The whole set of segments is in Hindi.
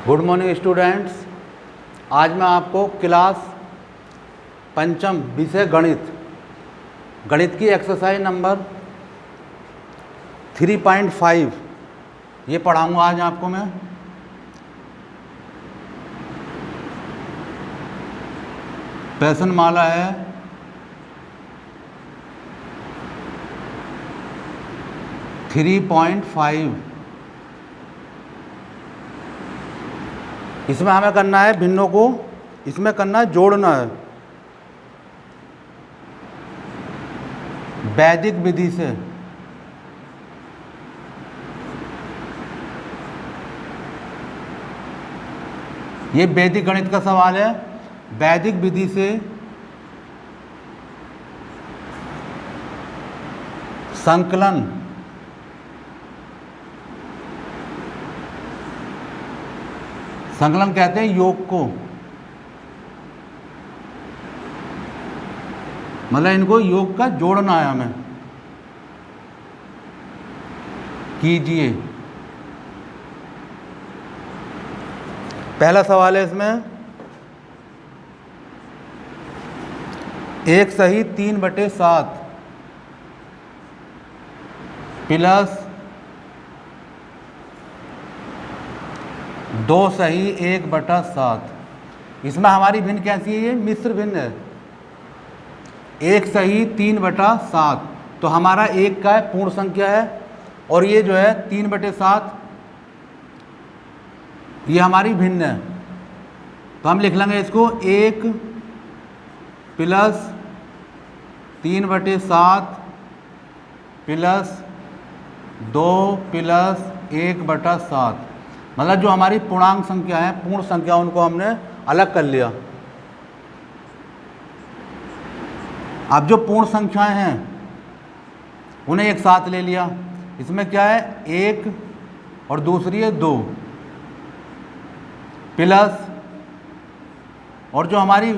Good morning students. आज मैं आपको क्लास पंचम विषय गणित की एक्सरसाइज नंबर 3.5 ये पढ़ाऊंगा आज आपको मैं। प्रश्न माला है 3.5। इसमें हमें करना है भिन्नों को, इसमें करना है जोड़ना है वैदिक विधि से। ये वैदिक गणित का सवाल है। वैदिक विधि से संकलन कहते हैं योग को, मतलब इनको योग का जोड़ना है हमें। कीजिए। पहला सवाल है इसमें 1 सही 3/7 प्लस 2 सही 1/7। इसमें हमारी भिन्न कैसी है? ये मिश्र भिन्न है। 1 सही 3/7 तो हमारा 1 का है पूर्ण संख्या है, और ये जो है 3/7 ये हमारी भिन्न है। तो हम लिख लेंगे इसको 1 प्लस 3/7 प्लस 2 प्लस 1/7। मतलब जो हमारी पूर्णांक संख्या है, पूर्ण संख्या, उनको हमने अलग कर लिया। अब जो पूर्ण संख्याएं हैं उन्हें एक साथ ले लिया। इसमें क्या है? 1 और दूसरी है 2 प्लस, और जो हमारी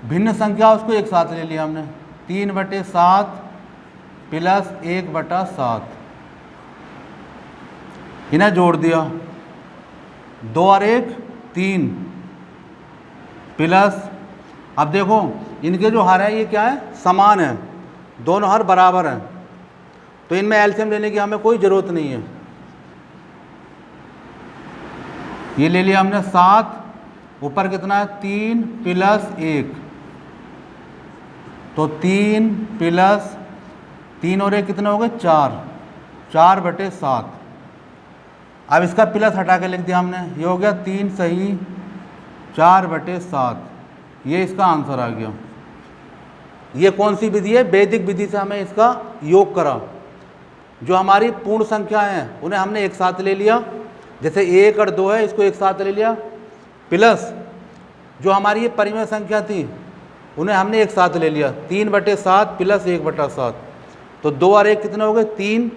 भिन्न संख्या उसको एक साथ ले लिया हमने, 3/7 प्लस 1/7। इन्हें जोड़ दिया। 2 और 1 3 प्लस, अब देखो इनके जो हर है ये क्या है? समान है, दोनों हर बराबर हैं, तो इनमें एलसीएम लेने की हमें कोई ज़रूरत नहीं है। ये ले लिया हमने 7, ऊपर कितना है? 3 प्लस 1, तो 3 प्लस 3 और 1 कितने हो गए? 4, 4/7। अब इसका प्लस हटा के लिख दिया हमने, ये हो गया 3 सही 4/7। ये इसका आंसर आ गया। ये कौन सी विधि है? वैदिक विधि से हमें इसका योग करा। जो हमारी पूर्ण संख्याएं हैं उन्हें हमने एक साथ ले लिया, जैसे 1 और 2 है, इसको एक साथ ले लिया, प्लस जो हमारी ये परिमेय संख्या थी उन्हें हमने एक साथ ले लिया, 3/7 प्लस 1/7। तो 2 और 1 कितने हो गए? 3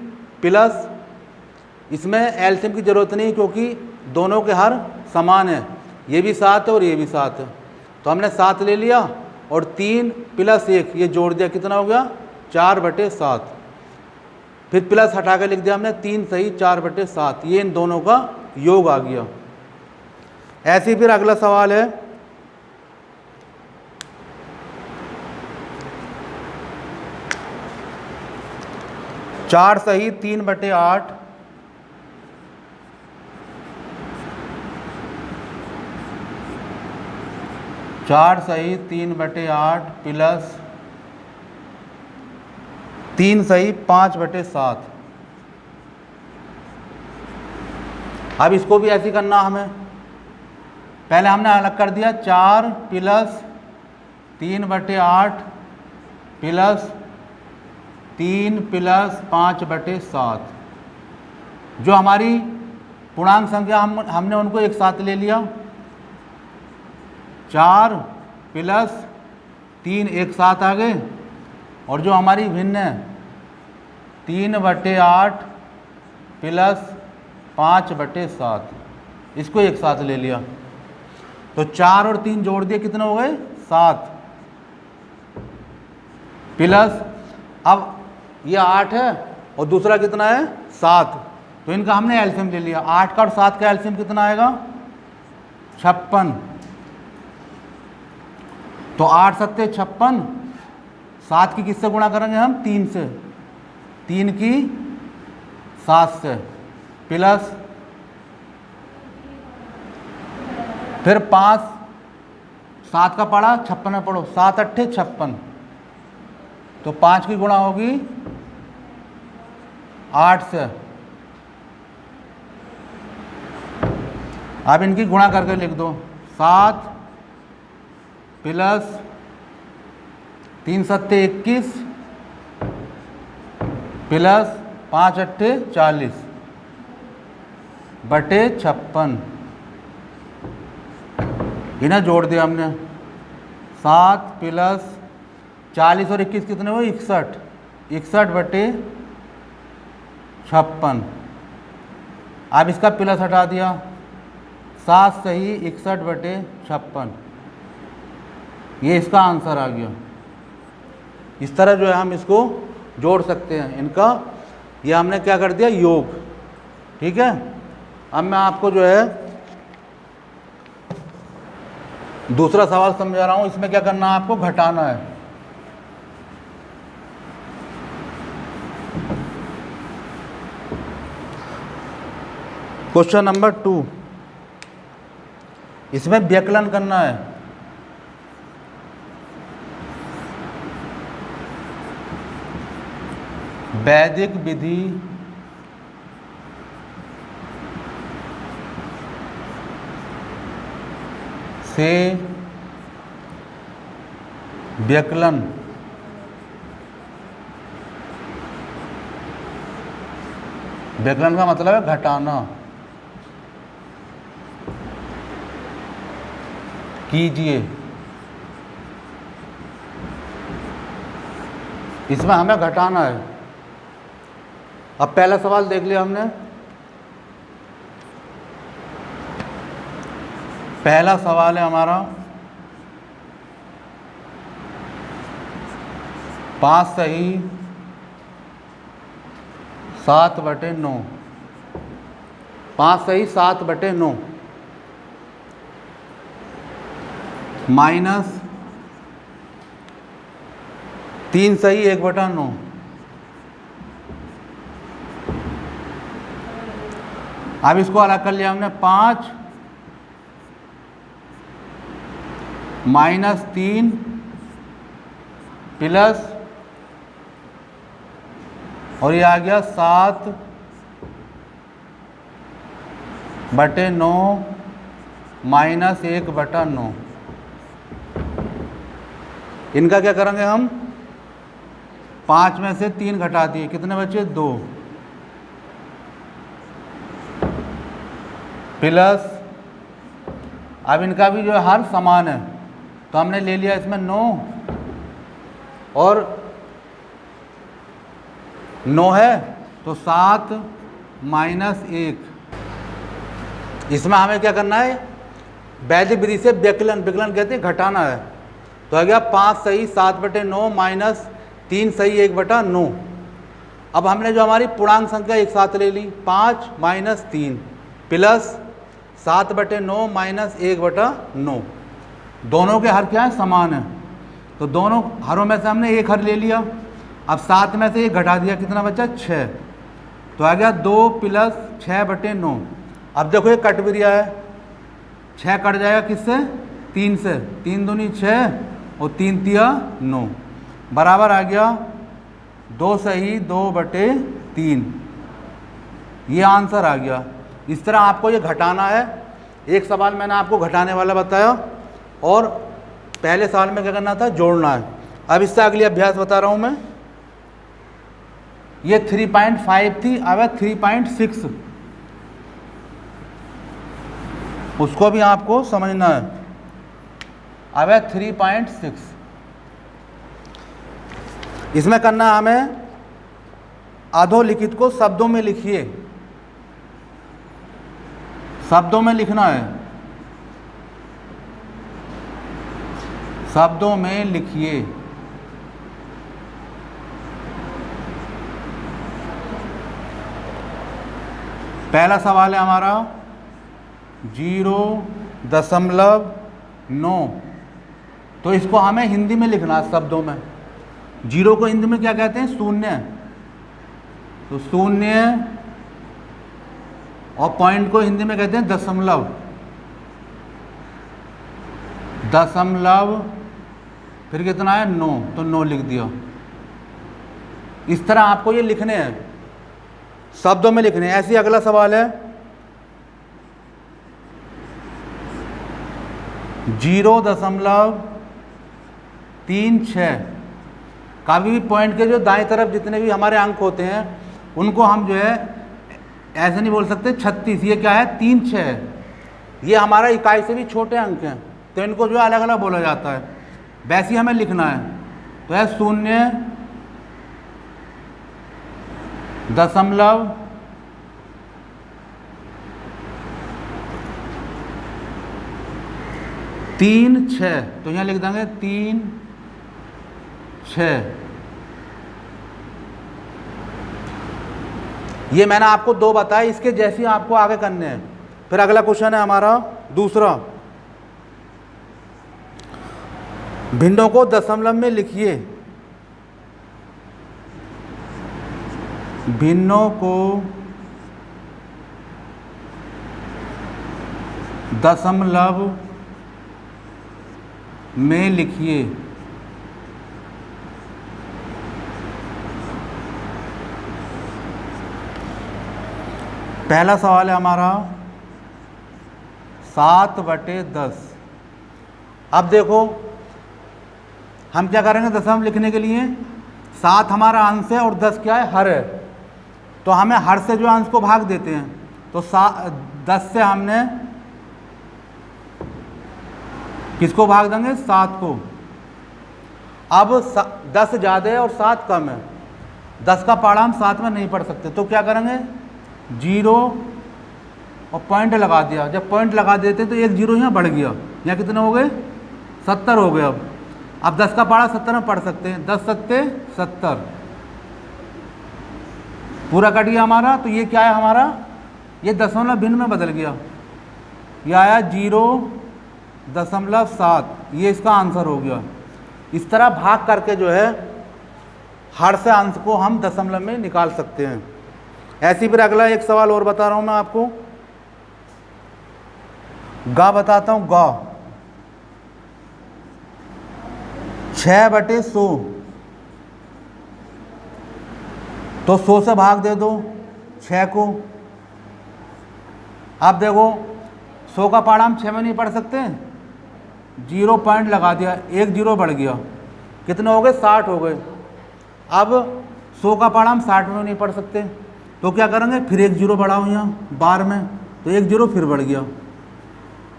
प्लस, इसमें एलसीएम की ज़रूरत नहीं क्योंकि दोनों के हर समान है, ये भी 7 है और ये भी 7 है, तो हमने 7 ले लिया और 3 प्लस 1 ये जोड़ दिया, कितना हो गया? 4/7। फिर प्लस हटा के लिख दिया हमने 3 सही 4/7। ये इन दोनों का योग आ गया। ऐसे ही फिर अगला सवाल है 4 सही 3/8 4 सही 3/8 प्लस 3 सही 5/7। अब इसको भी ऐसे करना हमें। पहले हमने अलग कर दिया, 4 प्लस 3/8 प्लस 3 प्लस 5/7। जो हमारी पूर्णांक संख्या हमने उनको एक साथ ले लिया, 4 प्लस 3 एक साथ आ गए, और जो हमारी भिन्न है 3/8 प्लस 5/7, इसको एक साथ ले लिया। तो 4 और 3 जोड़ दिए, कितने हो गए? 7 प्लस, अब ये 8 है और दूसरा कितना है? 7, तो इनका हमने एलसीएम ले लिया। 8 का और 7 का एलसीएम कितना आएगा? 56। तो 8 सत्ते 56, 7 की किससे गुणा करेंगे हम? 3 से, 3 की 7 से, प्लस फिर 5, 7 का पढ़ा 56 में पढ़ो, 7 अट्ठे 56, तो 5 की गुणा होगी 8 से। अब इनकी गुणा करके लिख दो, 7 प्लस 3 सत्ते 21 प्लस 5 अट्ठे 40 बटे 56। इन्हें जोड़ दिया हमने, 7 प्लस 40 और 21 कितने हुए? 61, 61 बटे 56। अब इसका प्लस हटा दिया, 7 सही 61 बटे 56, ये इसका आंसर आ गया। इस तरह जो है हम इसको जोड़ सकते हैं। इनका ये हमने क्या कर दिया? योग। ठीक है। अब मैं आपको जो है दूसरा सवाल समझा रहा हूं। इसमें क्या करना है? आपको घटाना है। क्वेश्चन नंबर 2, इसमें व्यकलन करना है। वैदिक विधि से व्यकलन व्यकलन का मतलब है घटाना कीजिए। इसमें हमें घटाना है। अब पहला सवाल देख लिया हमने। पहला सवाल है हमारा 5 सही 7 बटे 9, 5 सही 7 बटे 9 माइनस 3 सही 1 बटा 9। अब इसको अलग कर लिया हमने, 5 माइनस 3 प्लस और ये आ गया 7 बटे 9 माइनस 1 बटा 9। इनका क्या करेंगे हम? 5 में से 3 घटा दिए, कितने बचे? 2 प्लस अब इनका भी जो है हर समान है, तो हमने ले लिया इसमें 9 और 9 है तो 7 माइनस 1। इसमें हमें क्या करना है? वैदिक विधि से व्यकलन, व्यकलन कहते हैं घटाना है। तो आ गया 5 सही 7 बटे 9 माइनस 3 सही 1 बटा 9। अब हमने जो हमारी पूर्णांक संख्या एक साथ ले ली, 5 माइनस 3 प्लस 7 बटे 9 माइनस 1 बटा 9। दोनों के हर क्या है? समान है। तो दोनों हरों में से हमने एक हर ले लिया। अब 7 में से 1 घटा दिया, कितना बचा? 6। तो आ गया 2 प्लस 6 बटे 9। अब देखो ये कट भी दिया है, 6 कट जाएगा किससे? 3 से, 3 दूनी 6 और 3 तिया 9 बराबर आ गया 2 सही 2 बटे 3। ये आंसर आ गया। इस तरह आपको ये घटाना है। एक सवाल मैंने आपको घटाने वाला बताया और पहले सवाल में क्या करना था? जोड़ना है। अब इससे अगली अभ्यास बता रहा हूँ मैं। ये 3.5 थी, अब है 3.6, उसको भी आपको समझना है। अब है 3.6। इसमें करना है हमें अधोलिखित को शब्दों में लिखिए, शब्दों में लिखना है, शब्दों में लिखिए। पहला सवाल है हमारा 0.9, तो इसको हमें हिंदी में लिखना है शब्दों में। 0 को हिंदी में क्या कहते हैं? शून्य। तो शून्य, और पॉइंट को हिंदी में कहते हैं दशमलव। दशमलव फिर कितना है? 9, तो 9 लिख दिया। इस तरह आपको ये लिखने हैं, शब्दों में लिखने हैं। ऐसे ही अगला सवाल है 0.36। कभी भी पॉइंट के जो दाएं तरफ जितने भी हमारे अंक होते हैं उनको हम जो है ऐसे नहीं बोल सकते 36। ये क्या है? 3, 6। ये हमारा इकाई से भी छोटे अंक हैं, तो इनको जो है अलग अलग बोला जाता है। वैसे ही हमें लिखना है, तो है 0.36। तो यहाँ लिख देंगे 3, 6। ये मैंने आपको 2 बताए, इसके जैसे आपको आगे करने हैं। फिर अगला क्वेश्चन है हमारा दूसरा, भिन्नों को दशमलव में लिखिए। भिन्नों को दशमलव में लिखिए। पहला सवाल है हमारा 7/10। अब देखो हम क्या करेंगे दशमलव लिखने के लिए? 7 हमारा अंश है और 10 क्या है? हर है। तो हमें हर से जो अंश को भाग देते हैं, तो 10 से हमने किसको भाग देंगे? 7 को। अब 10 ज़्यादा है और 7 कम है, 10 का पहाड़ा हम 7 में नहीं पढ़ सकते, तो क्या करेंगे? 0 और पॉइंट लगा दिया। जब पॉइंट लगा देते तो 1 0 यहाँ बढ़ गया। यहाँ कितने हो गए? 70 हो गए। अब 10 का पहाड़ा 70 में पढ़ सकते हैं। 10 सत्ते 70, पूरा कट गया हमारा। तो ये क्या है हमारा? ये दशमलव भिन्न में बदल गया। ये आया 0.7। ये इसका आंसर हो गया। इस तरह भाग करके जो है हर से अंश को हम दशमलव में निकाल सकते हैं। ऐसी फिर अगला एक सवाल और बता रहा हूं मैं आपको, गा बताता हूं। गा 6/100, तो 100 से भाग दे दो 6 को। अब देखो 100 का पहाड़ा हम 6 में नहीं पढ़ सकते, 0 पॉइंट लगा दिया, 1 0 बढ़ गया, कितने हो गए? 60 हो गए। अब 100 का पहाड़ा हम 60 में नहीं पढ़ सकते, तो क्या करेंगे? फिर 1 0 बढ़ाओ यहाँ बार में, तो 1 0 फिर बढ़ गया।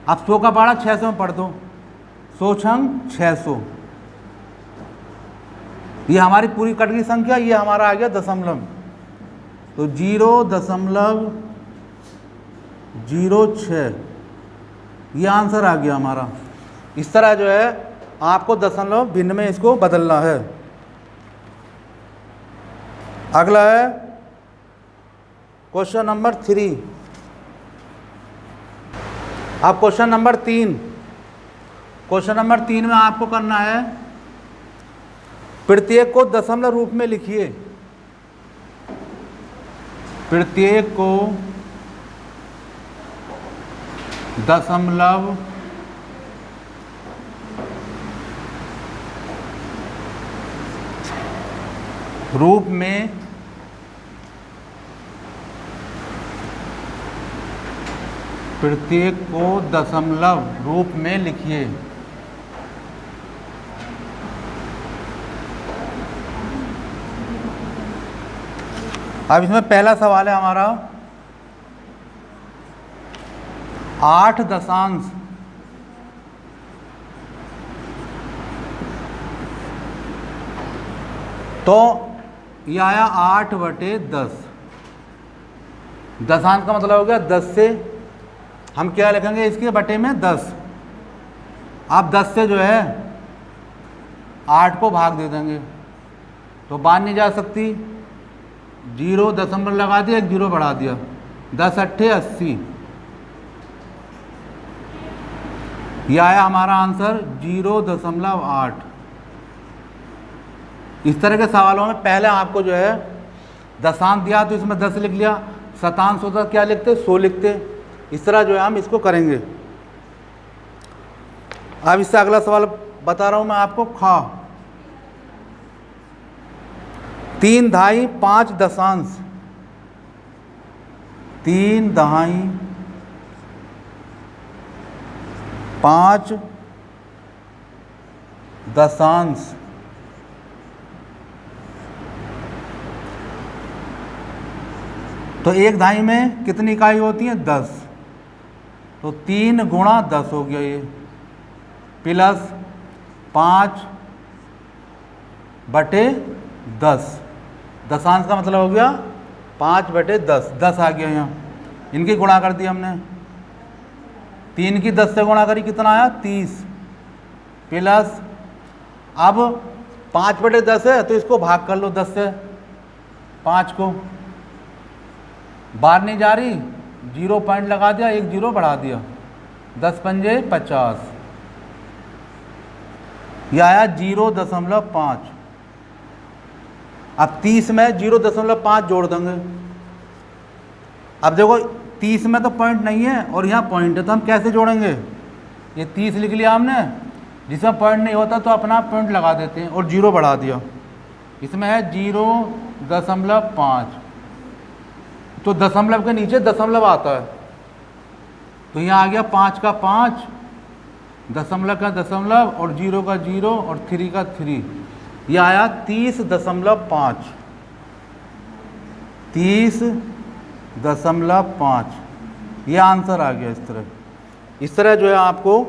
अब 100 का पहाड़ा 600 में पढ़ दो, 100 छंग 600। ये हमारी पूरी कट गई संख्या, ये हमारा आ गया दशमलव। तो 0.06 ये आंसर आ गया हमारा। इस तरह जो है आपको दशमलव भिन्न में इसको बदलना है। अगला है क्वेश्चन नंबर 3। अब क्वेश्चन नंबर 3। क्वेश्चन नंबर 3 में आपको करना है प्रत्येक को दशमलव रूप में लिखिए। प्रत्येक को दशमलव रूप में प्रत्येक को दशमलव रूप में लिखिए। अब इसमें पहला सवाल है हमारा 8 दशांश तो ये आया 8/10। दशांश का मतलब हो गया 10 से हम क्या लिखेंगे इसके बटे में 10। आप 10 से जो है 8 को भाग दे देंगे तो बाहर नहीं जा सकती, 0 दशमलव लगा दिया, 1 0 बढ़ा दिया, 10 अट्ठे 80। यह आया हमारा आंसर 0.8। इस तरह के सवालों में पहले आपको जो है दशांश दिया तो इसमें 10 लिख लिया, शतांश होता क्या लिखते 100 लिखते। इस तरह जो है हम इसको करेंगे। अब इससे अगला सवाल बता रहा हूं मैं आपको। खा 3 दहाई 5 दशांश, 3 दहाई 5 दशांश। तो 1 दहाई में कितनी इकाई होती है 10, तो 3 गुणा 10 हो गया ये, प्लस 5 बटे 10। दशांश का मतलब हो गया 5 बटे 10, 10 आ गया यहाँ। इनकी गुणा कर दी हमने, 3 की 10 से गुणा करी, कितना आया 30, प्लस अब 5 बटे 10 है तो इसको भाग कर लो 10 से, 5 को बाहर नहीं जा रही, 0 पॉइंट लगा दिया, 1 0 बढ़ा दिया, 10 पंजे 50। यह आया 0.5। अब 30 में 0.5 जोड़ देंगे। अब देखो 30 में तो पॉइंट नहीं है और यहाँ पॉइंट है, तो हम कैसे जोड़ेंगे? ये 30 लिख लिया हमने, जिसमें पॉइंट नहीं होता तो अपना पॉइंट लगा देते हैं और 0 बढ़ा दिया। इसमें है 0.5, तो दशमलव के नीचे दशमलव आता है, तो यहाँ आ गया 5 का 5, दशमलव का दशमलव और 0 का 0 और 3 का 3। यह आया 30.5, 30.5। यह आंसर आ गया। इस तरह जो है आपको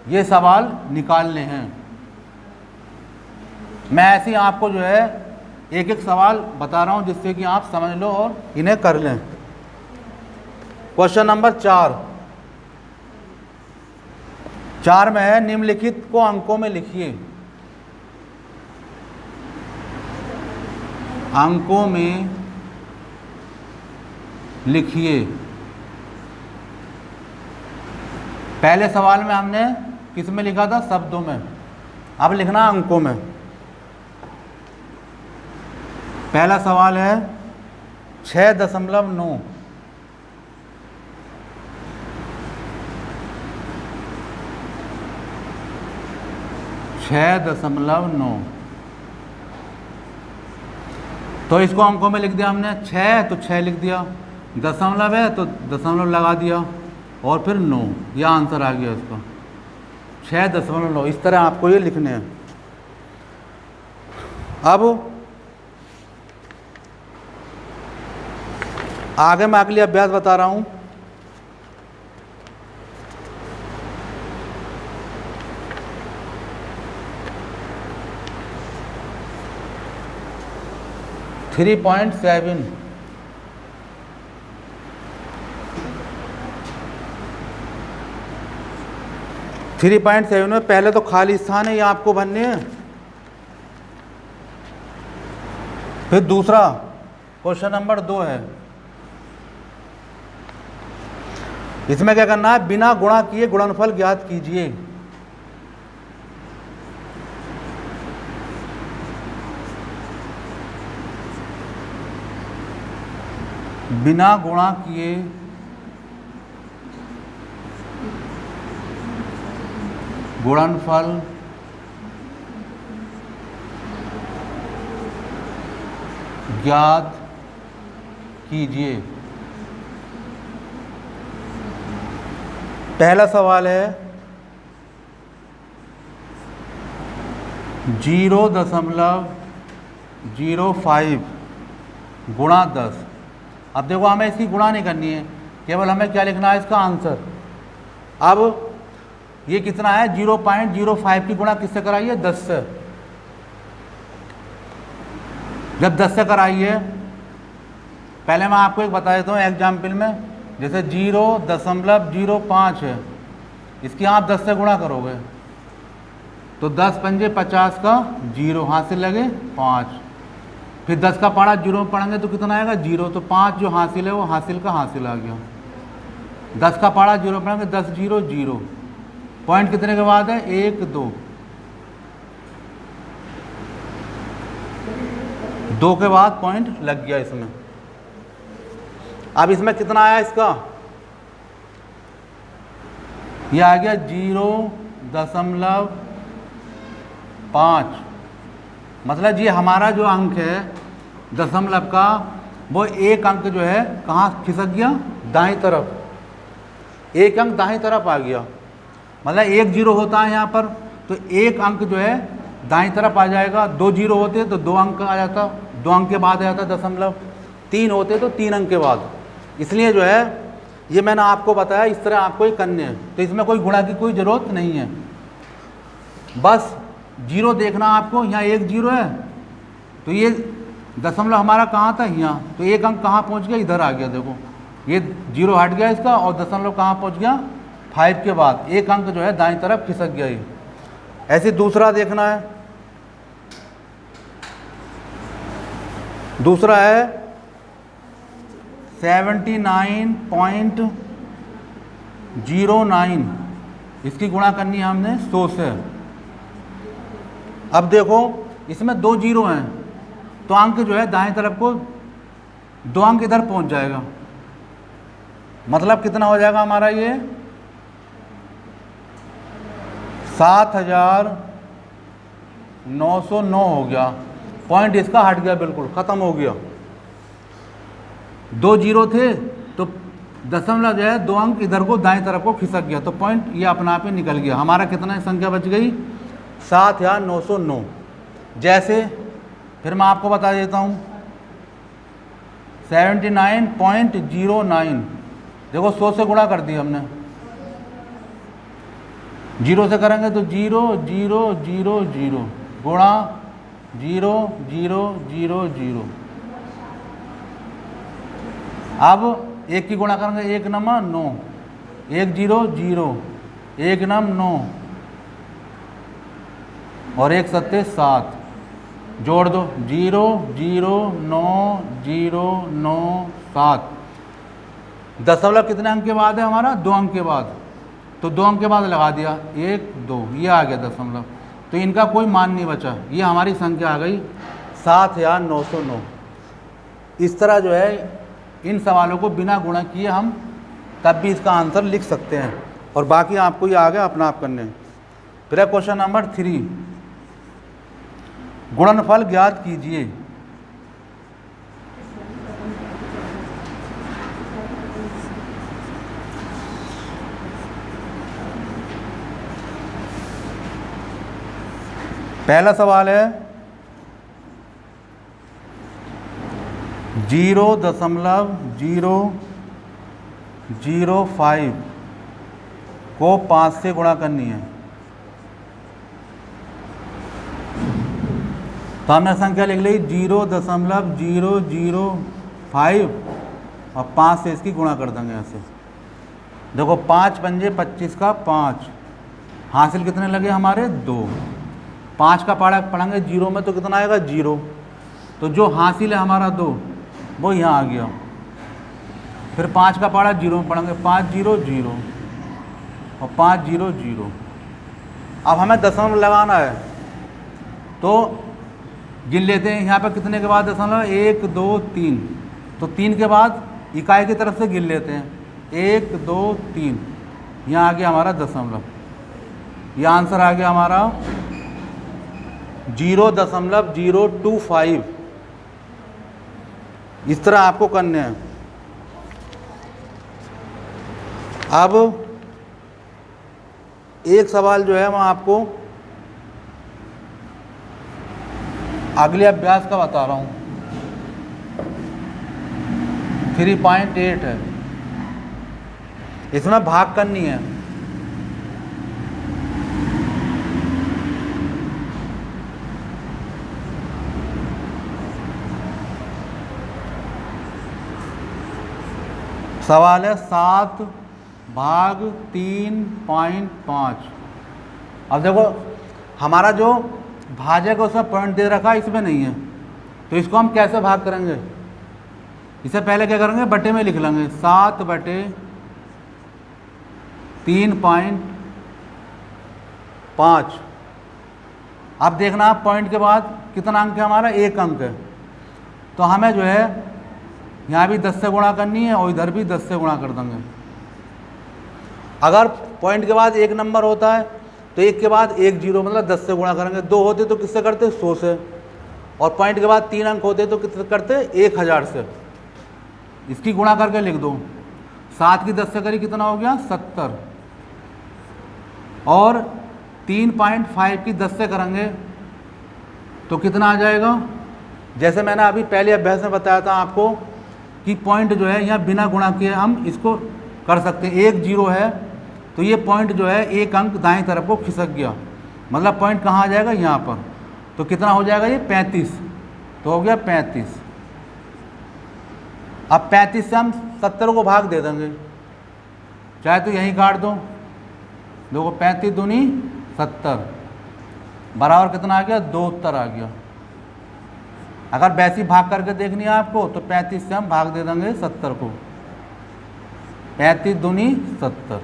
ये सवाल निकालने हैं। मैं ऐसे ही आपको जो है एक एक सवाल बता रहा हूं जिससे कि आप समझ लो और इन्हें कर लें। क्वेश्चन नंबर 4 में है, निम्नलिखित को अंकों में लिखिए। अंकों में लिखिए। पहले सवाल में हमने किस में लिखा था? शब्दों में। अब लिखना अंकों में। पहला सवाल है 6.9, 6.9। तो इसको अंकों में लिख दिया हमने। 6 तो 6 लिख दिया, दशमलव है तो दशमलव लगा दिया और फिर 9। यह आंसर आ गया इसका 6.9। इस तरह आपको ये लिखने हैं। अब आगे मैं अगली अभ्यास बता रहा हूं। थ्री 3.7 3.7 में पहले तो खाली स्थान है, ये आपको भरने हैं। फिर दूसरा क्वेश्चन नंबर 2 है। इसमें क्या करना है? बिना गुणा किए गुणनफल ज्ञात कीजिए। बिना गुणा किए गुणनफल ज्ञात कीजिए। पहला सवाल है 0.05 गुणा 10। अब देखो हमें इसकी गुणा नहीं करनी है, केवल हमें क्या लिखना है? इसका आंसर। अब ये कितना है? 0.05 की गुणा किससे कराइए? 10 से। जब 10 से कराइए, पहले मैं आपको एक बता देता हूँ एग्जाम्पल में। जैसे 0.05 है, इसकी आप 10 से गुणा करोगे तो 10 पंजे 50 का 0, हाथ से लगे 5, फिर 10 का पारा जीरो में पढ़ेंगे तो कितना आएगा 0, तो 5 जो हासिल है वो हासिल का हासिल आ गया। 10 का पारा जीरो में पढ़ेंगे 10 0 0, पॉइंट कितने के बाद है 1 2 के बाद पॉइंट लग गया इसमें। अब इसमें कितना आया इसका, ये आ गया 0.5, मतलब ये हमारा जो अंक है दशमलव का, वो एक अंक जो है कहाँ खिसक गया, दाईं तरफ, एक अंक दाईं तरफ आ गया। मतलब 1 0 होता है यहाँ पर तो एक अंक जो है दाईं तरफ आ जाएगा, 2 0 होते तो 2 अंक आ जाता, 2 अंक के बाद आ जाता दशमलव, 3 होते तो 3 अंक के बाद। इसलिए जो है ये मैंने आपको बताया इस तरह आपको ही करने हैं, तो इसमें कोई गुणा की कोई ज़रूरत नहीं है। बस 0 देखना आपको, यहाँ 1 0 है तो ये दशमलव हमारा कहाँ था, यहाँ, तो एक अंक कहाँ पहुँच गया, इधर आ गया। देखो ये 0 हट गया इसका और दशमलव कहाँ पहुँच गया 5 के बाद, एक अंक जो है दाईं तरफ खिसक गया ये। ऐसे दूसरा देखना है, दूसरा है 79.09, इसकी गुणा करनी है हमने 100 से। अब देखो इसमें 2 0 हैं तो अंक जो है दाएं तरफ को 2 अंक इधर पहुंच जाएगा, मतलब कितना हो जाएगा हमारा ये 7909 हो गया। पॉइंट इसका हट गया, बिल्कुल ख़त्म हो गया। 2 0 थे तो दशमलव जो है 2 अंक इधर को दाएं तरफ को खिसक गया, तो पॉइंट ये अपना आप ही निकल गया। हमारा कितना संख्या बच गई 7909। जैसे फिर मैं आपको बता देता हूँ 79.09, देखो 100 से गुणा कर दिया हमने, 0 से करेंगे तो 0 0 0 0 गुणा 0 0 0 0। अब 1 की गुणा करेंगे 1 नंबर 9, 1 0 0, 1 नम 9 और 1 सत्ते 7, जोड़ दो 0 0 9 0 9 7। दशमलव कितने अंक के बाद है हमारा 2 अंक के बाद, तो 2 अंक के बाद लगा दिया 1 2, ये आ गया दशमलव, तो इनका कोई मान नहीं बचा। ये हमारी संख्या आ गई 7909। इस तरह जो है इन सवालों को बिना गुणा किए हम तब भी इसका आंसर लिख सकते हैं, और बाकी आपको ये आ गया अपना आप करने। फिर क्वेश्चन नंबर 3, गुणनफल ज्ञात कीजिए। पहला सवाल है 0.005 को 5 से गुणा करनी है। तो हमने संख्या लिख ली 0.005 और 5 से इसकी गुणा कर देंगे ऐसे। देखो 5 पंजे 25 का 5, हासिल कितने लगे हमारे 2। 5 का पारा पढ़ेंगे 0 में तो कितना आएगा 0, तो जो हासिल है हमारा 2 वो यहाँ आ गया। फिर 5 का पारा 0 में पढ़ेंगे 5 0 0 और 5 0 0। अब हमें दशमलव लगाना है तो गिन लेते हैं, यहाँ पर कितने के बाद दशमलव 1 2 3, तो 3 के बाद इकाई की तरफ से गिन लेते हैं 1 2 3, यहाँ आ गया हमारा दशमलव। यह आंसर आ गया हमारा 0.025। इस तरह आपको करने हैं। अब एक सवाल जो है मैं आपको अगले अभ्यास का बता रहा हूँ, 3.8 है, इसमें भाग करनी है। सवाल है 7 भाग 3.5। अब देखो हमारा जो भाजक है उसमें पॉइंट दे रखा है, इसमें नहीं है, तो इसको हम कैसे भाग करेंगे, इससे पहले क्या करेंगे, बटे में लिख लेंगे 7/3.5। अब देखना आप पॉइंट के बाद कितना अंक है हमारा, 1 अंक है। तो हमें जो है यहाँ भी 10 से गुणा करनी है और इधर भी 10 से गुणा कर देंगे। अगर पॉइंट के बाद 1 नंबर होता है तो 1 के बाद 1 जीरो, मतलब 10 से गुणा करेंगे। 2 होते तो किससे करते, 100 से। और पॉइंट के बाद 3 अंक होते तो किससे करते, 1000 से। इसकी गुणा करके लिख दो। 7 की 10 से करी कितना हो गया, 70। और 3.5 की 10 से करेंगे तो कितना आ जाएगा। जैसे मैंने अभी पहले अभ्यास में बताया था आपको कि पॉइंट जो है यहाँ बिना गुणा किए हम इसको कर सकते हैं। 1 जीरो है तो ये पॉइंट जो है 1 अंक दाएं तरफ को खिसक गया, मतलब पॉइंट कहाँ आ जाएगा, यहाँ पर। तो कितना हो जाएगा ये 35, तो हो गया 35। अब 35 से हम 70 को भाग दे देंगे, चाहे तो यहीं काट दो। देखो 35 दूनी 70 बराबर कितना आ गया, 2 उत्तर आ गया। अगर वैसी भाग करके देखनी है आपको तो 35 से हम भाग दे देंगे 70 को। 35 दूनी 70,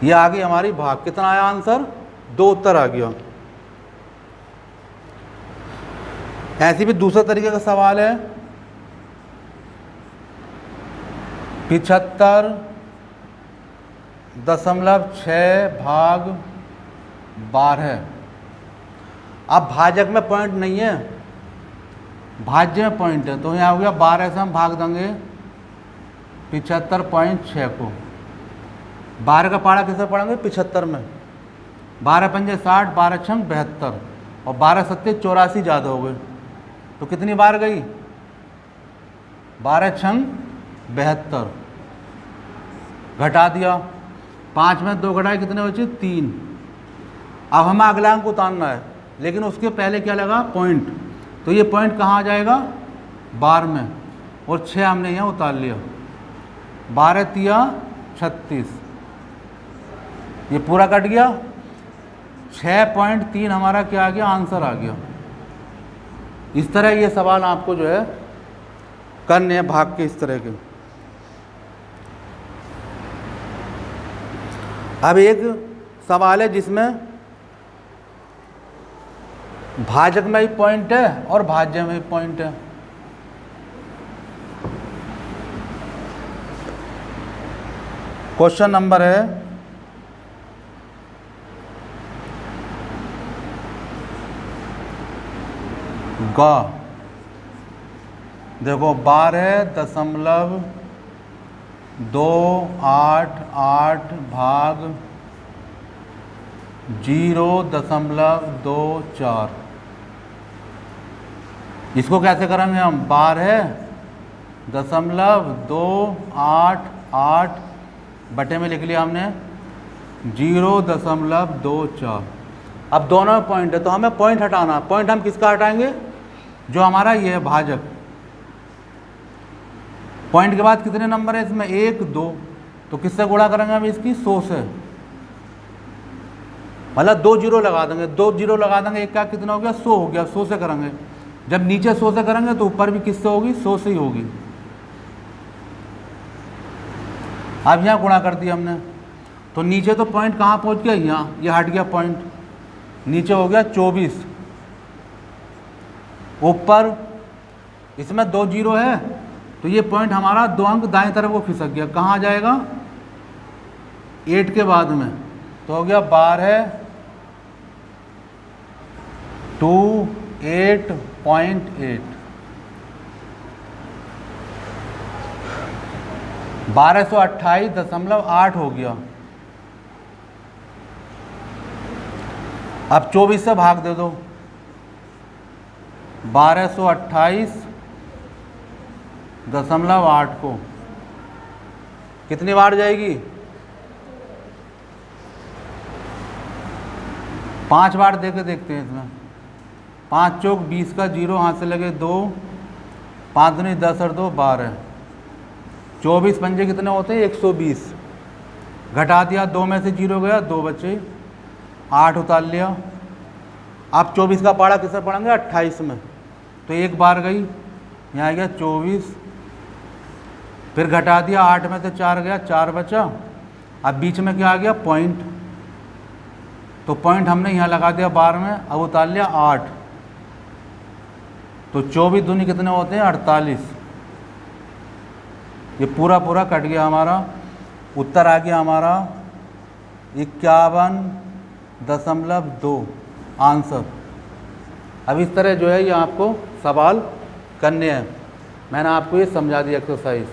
ये आ गई हमारी भाग। कितना आया आंसर, 2 उत्तर आ गया। ऐसे भी दूसरा तरीके का सवाल है। 75.6 भाग 12। अब भाजक में पॉइंट नहीं है, भाज्य में पॉइंट है। तो यहाँ हो गया 12 से हम भाग देंगे 75.6 को। 12 का पारा किसे पढ़ेंगे, 75 में। 12 पंजे 60, 12 छंग 72 और 12 सत्ते 84 ज़्यादा हो गए। तो कितनी बार गई, 12 छंग 72, घटा दिया। 5 में 2 घटाए कितने बचे, 3। अब हमें अगला अंक उतारना है, लेकिन उसके पहले क्या लगा, पॉइंट। तो ये पॉइंट कहाँ आ जाएगा, 12 में, और 6 हमने यहाँ उतार लिया। 12 तिया 36, ये पूरा कट गया। 6.3 हमारा क्या आ गया, आंसर आ गया। इस तरह ये सवाल आपको जो है करने हैं भाग के, इस तरह के। अब एक सवाल है जिसमें भाजक में भी पॉइंट है और भाज्य में भी पॉइंट है। क्वेश्चन नंबर है ग। देखो 12.288 भाग 0.24। इसको कैसे करेंगे हम, 12.288 बटे में लिख लिया हमने 0.24। अब दोनों में पॉइंट है तो हमें पॉइंट हटाना। पॉइंट हम किसका हटाएंगे, जो हमारा ये है भाजक। पॉइंट के बाद कितने नंबर है इसमें, 1 2, तो किससे गुणा करेंगे हम इसकी, 100 से। मतलब 2 जीरो लगा देंगे, 2 जीरो लगा देंगे, एक का कितना हो गया, 100 हो गया। 100 से करेंगे, जब नीचे 100 से करेंगे तो ऊपर भी किससे होगी, 100 से ही होगी। अब यहाँ गुणा कर दिया हमने, तो नीचे तो पॉइंट कहाँ पहुँच गया, यहाँ, ये हट गया पॉइंट, नीचे हो गया 24। ऊपर इसमें 2 जीरो है तो ये पॉइंट हमारा 2 अंक दाएं तरफ को खिसक गया। कहाँ आ जाएगा, 8 के बाद में, तो हो गया 12.28.8। 1228.8 हो गया। अब 24 से भाग दे दो, 1228.8 को कितनी बार जाएगी, 5 बार दे के देखते हैं इसमें। 5 चौक 20 का 0 हाथ से लगे 2, 5 दूनी 10 और 2 12। 24 पंजे कितने होते हैं, 120। घटा दिया, 2 में से 0 गया, 2 बचे, 8 उतार लिया। अब 24 का पारा किससे पढ़ेंगे, 28 में। तो एक बार गई, यहाँ आ गया 24, फिर घटा दिया 8 में से 4 गया, 4 बचा। अब बीच में क्या आ गया, पॉइंट, तो पॉइंट हमने यहाँ लगा दिया 12 में, अब उतार लिया 8, तो 24 दूनी कितने होते हैं, 48। ये पूरा पूरा कट गया हमारा, उत्तर आ गया हमारा 51.2 आंसर। अब इस तरह जो है ये आपको सवाल करने हैं। मैंने आपको ये समझा दिया एक्सरसाइज।